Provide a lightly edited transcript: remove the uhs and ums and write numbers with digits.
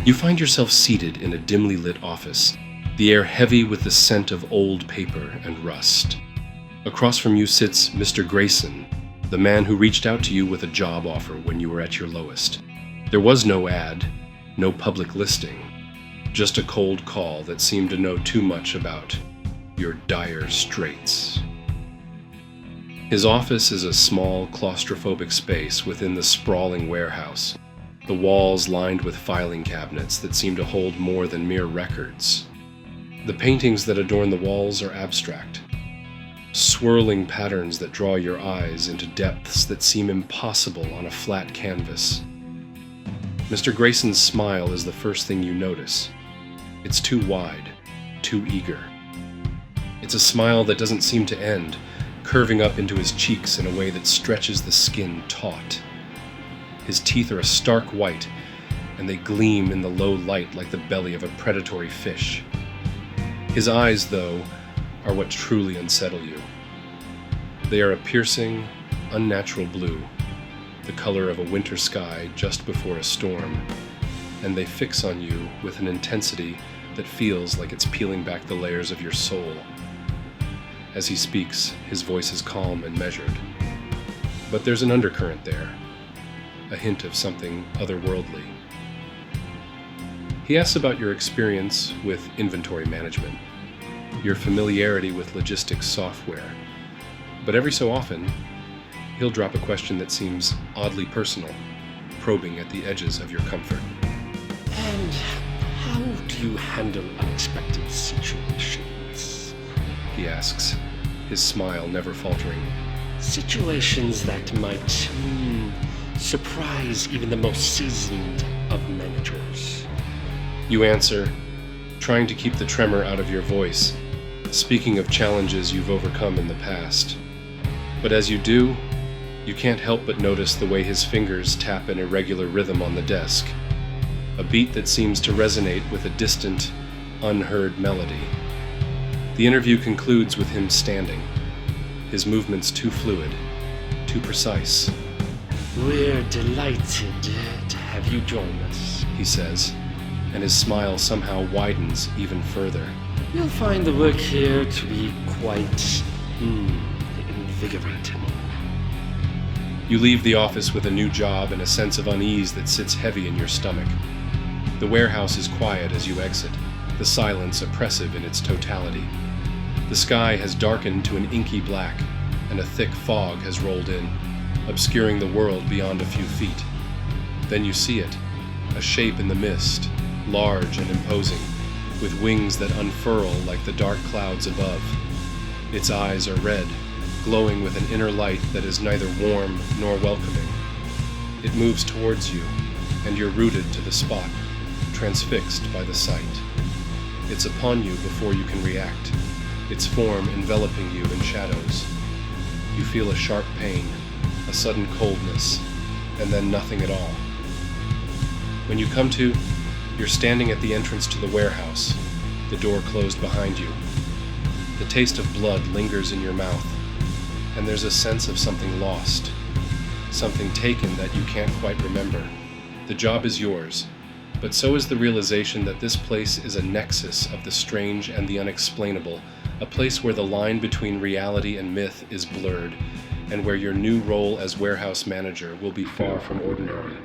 You find yourself seated in a dimly lit office, the air heavy with the scent of old paper and rust. Across from you sits Mr. Grayson, the man who reached out to you with a job offer when you were at your lowest. There was no ad, no public listing, just a cold call that seemed to know too much about your dire straits. His office is a small, claustrophobic space within the sprawling warehouse, the walls lined with filing cabinets that seem to hold more than mere records. The paintings that adorn the walls are abstract, swirling patterns that draw your eyes into depths that seem impossible on a flat canvas. Mr. Grayson's smile is the first thing you notice. It's too wide, too eager. It's a smile that doesn't seem to end, curving up into his cheeks in a way that stretches the skin taut. His teeth are a stark white, and they gleam in the low light like the belly of a predatory fish. His eyes, though, are what truly unsettle you. They are a piercing, unnatural blue, the color of a winter sky just before a storm, and they fix on you with an intensity that feels like it's peeling back the layers of your soul. As he speaks, his voice is calm and measured. But there's an undercurrent there, a hint of something otherworldly. He asks about your experience with inventory management, your familiarity with logistics software, but every so often, he'll drop a question that seems oddly personal, probing at the edges of your comfort. And how do you handle unexpected situations? He asks, his smile never faltering. Situations that might surprise even the most seasoned of managers. You answer, trying to keep the tremor out of your voice, speaking of challenges you've overcome in the past. But as you do, you can't help but notice the way his fingers tap an irregular rhythm on the desk, a beat that seems to resonate with a distant, unheard melody. The interview concludes with him standing, his movements too fluid, too precise. We're delighted to have you join us, he says, and his smile somehow widens even further. You'll find the work here to be quite invigorating. You leave the office with a new job and a sense of unease that sits heavy in your stomach. The warehouse is quiet as you exit, the silence oppressive in its totality. The sky has darkened to an inky black, and a thick fog has rolled in, obscuring the world beyond a few feet. Then you see it, a shape in the mist, large and imposing, with wings that unfurl like the dark clouds above. Its eyes are red, glowing with an inner light that is neither warm nor welcoming. It moves towards you, and you're rooted to the spot, transfixed by the sight. It's upon you before you can react, its form enveloping you in shadows. You feel a sharp pain, a sudden coldness, and then nothing at all. When you come to, you're standing at the entrance to the warehouse, the door closed behind you. The taste of blood lingers in your mouth, and there's a sense of something lost, something taken that you can't quite remember. The job is yours, but so is the realization that this place is a nexus of the strange and the unexplainable, a place where the line between reality and myth is blurred, and where your new role as warehouse manager will be far from ordinary.